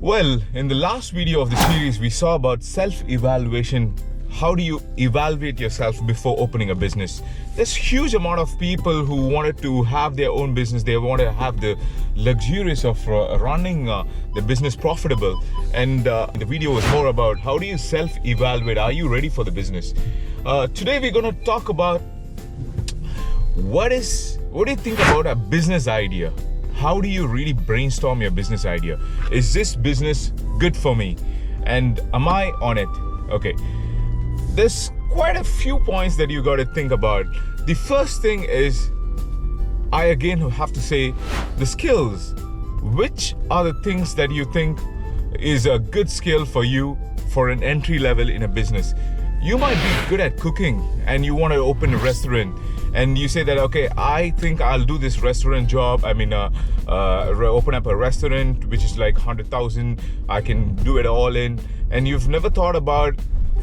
Well, in the last video of the series, we saw about self-evaluation. How do you evaluate yourself before opening a business? There's huge amount of people who wanted to have their own business. They want to have the luxurious of running the business profitable. And the video was more about how do you self-evaluate? Are you ready for the business? Today we're going to talk about what do you think about a business idea? How do you really brainstorm your business idea? Is this business good for me? And am I on it? Okay. There's quite a few points that you got to think about. The first thing is, I again have to say, the skills. Which are the things that you think is a good skill for you for an entry level in a business? You might be good at cooking and you want to open a restaurant, and you say that, okay, I think I'll do this restaurant job. Open up a restaurant which is like 100,000. I can do it all in. And you've never thought about,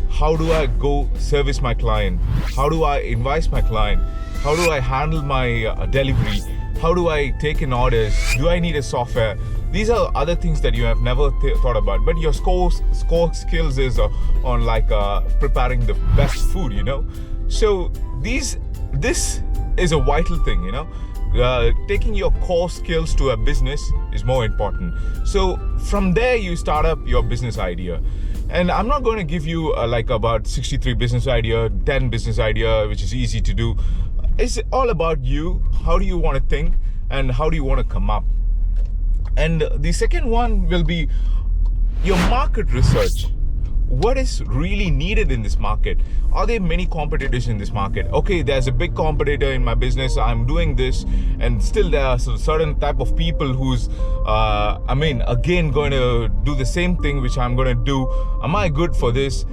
how do I go service my client? How do I invoice my client? How do I handle my delivery? How do I take in orders? Do I need a software? These are other things that you have never thought about. But your core skills is on preparing the best food, So this is a vital thing, taking your core skills to a business is more important. So from there you start up your business idea. And I'm not going to give you about 63 business idea, 10 business idea, which is easy to do. It's all about you. How do you want to think and how do you want to come up? And the second one will be your market research. What is really needed in this market? Are there many competitors in this market? Okay, there's a big competitor in my business. I'm doing this, and still there are certain type of people who's, again, going to do the same thing which I'm going to do. Am I good for this?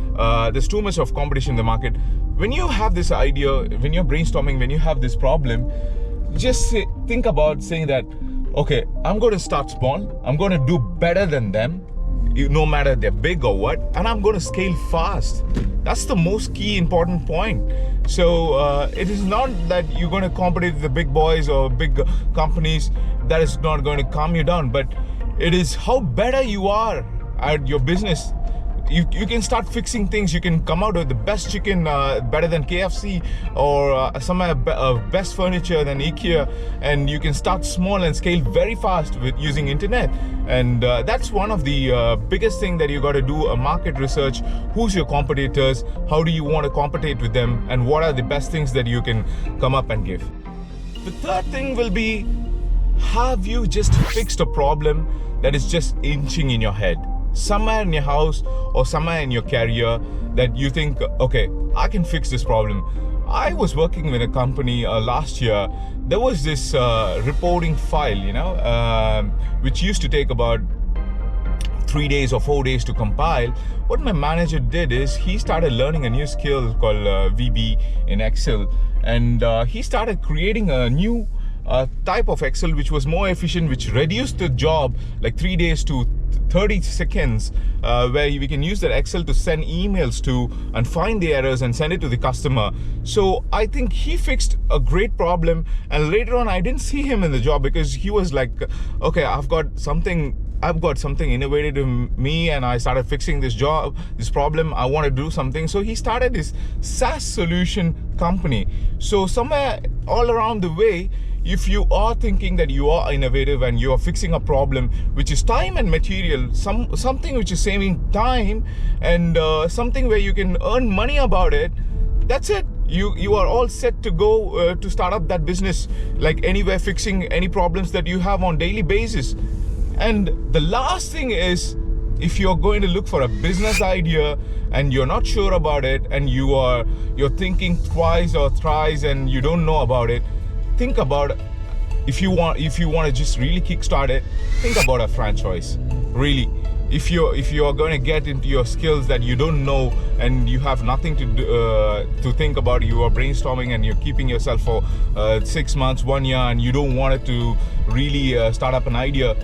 There's too much of competition in the market. When you have this idea, when you're brainstorming, when you have this problem, just think about saying that, okay, I'm going to start small. I'm going to do better than them, no matter they're big or what, and I'm going to scale fast. That's the most key important point. So it is not that you're going to compete with the big boys or big companies. That is not going to calm you down, but it is how better you are at your business. You can start fixing things. You can come out with the best chicken, better than KFC, or somewhere best furniture than IKEA, and you can start small and scale very fast with using internet. And that's one of the biggest thing that you got to do: a market research. Who's your competitors? How do you want to compete with them? And what are the best things that you can come up and give? The third thing will be, have you just fixed a problem that is just inching in your head? Somewhere in your house or somewhere in your career that you think, okay, I can fix this problem. I was working with a company last year. There was this reporting file, which used to take about 3 days or 4 days to compile. What my manager did is he started learning a new skill called VB in Excel, and he started creating a new type of Excel which was more efficient, which reduced the job like 3 days to 30 seconds, where we can use that Excel to send emails to and find the errors and send it to the customer. So I think he fixed a great problem, and later on I didn't see him in the job because he was like, okay, I've got something innovative in me, and I started fixing this problem. I want to do something. So he started this SaaS solution company. So somewhere all around the way, if you are thinking that you are innovative and you are fixing a problem which is time and material, something which is saving time, and something where you can earn money about it, that's it. You are all set to go to start up that business, like anywhere, fixing any problems that you have on daily basis. And the last thing is, if you're going to look for a business idea and you're not sure about it, and you're thinking twice or thrice and you don't know about it, think about, if you want to just really kickstart it, think about a franchise. Really, if you are going to get into your skills that you don't know and you have nothing to think about, you are brainstorming and you're keeping yourself for 6 months, 1 year, and you don't want it to really start up an idea,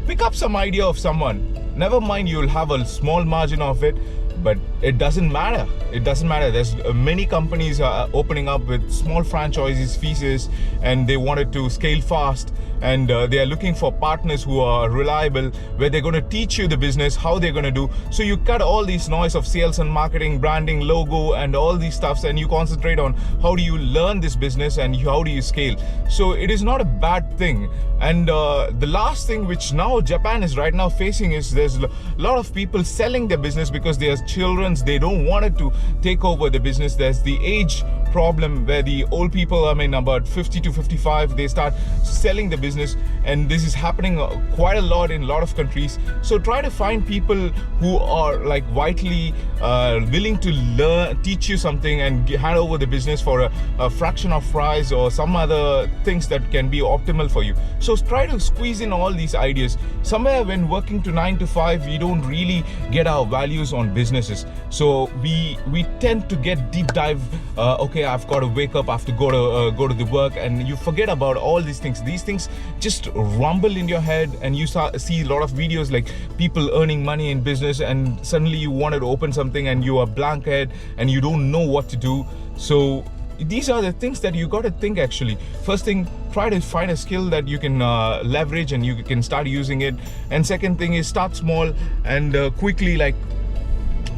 pick up some idea of someone. Never mind, you'll have a small margin of it, but it doesn't matter. It doesn't matter. There's many companies are opening up with small franchises, fees, and they wanted to scale fast, and they are looking for partners who are reliable, where they're going to teach you the business, how they're going to do. So you cut all these noise of sales and marketing, branding, logo, and all these stuffs, and you concentrate on how do you learn this business and how do you scale. So it is not a bad thing. And the last thing which now Japan is right now facing is there's a lot of people selling their business because they have children. They don't want it to take over the business. There's the age problem where the old people, I mean about 50 to 55, they start selling the business, and this is happening quite a lot in a lot of countries. So try to find people who are like vitally willing to learn, teach you something, and hand over the business for a fraction of price or some other things that can be optimal for you. So try to squeeze in all these ideas. Somewhere when working to 9 to 5, we don't really get our values on businesses. So we tend to get deep dive. Okay, I've got to wake up, I have to go to the work, and you forget about all these things. These things just rumble in your head, and you see a lot of videos like people earning money in business, and suddenly you wanted to open something and you are blank head and you don't know what to do. So these are the things that you got to think actually. First thing, try to find a skill that you can leverage and you can start using it. And second thing is start small and quickly like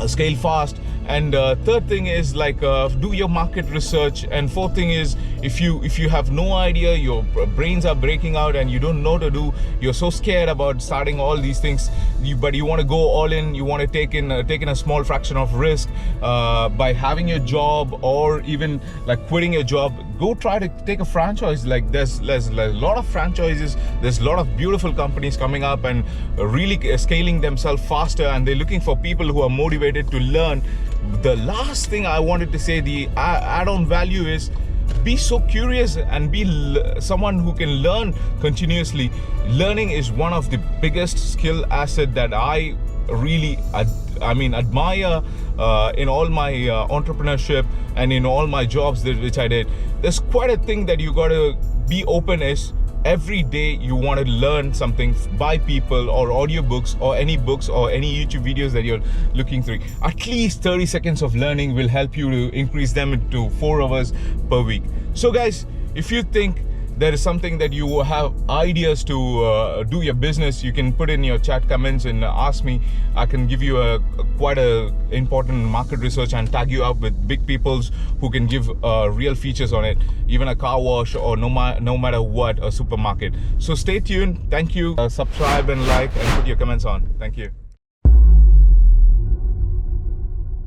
scale fast. And third thing is like do your market research. And fourth thing is if you have no idea, your brains are breaking out and you don't know what to do, you're so scared about starting all these things, but you want to go all in, you want to take in a small fraction of risk by having your job, or even like quitting your job. Go try to take a franchise. Like there's a lot of franchises, there's a lot of beautiful companies coming up and really scaling themselves faster, and they're looking for people who are motivated to learn. The last thing I wanted to say, the add-on value is be so curious and be someone who can learn continuously. Learning is one of the biggest skill asset that I really admire in all my entrepreneurship and in all my jobs which I did. There's quite a thing that you got to be open is every day you want to learn something by people or audiobooks or any books or any YouTube videos that you're looking through. At least 30 seconds of learning will help you to increase them into 4 hours per week. So guys, if you think there is something that you have ideas to do your business, you can put in your chat comments and ask me. I can give you quite a important market research and tag you up with big peoples who can give real features on it, even a car wash or no matter what, a supermarket. So stay tuned. Thank you. Subscribe and like and put your comments on. Thank you.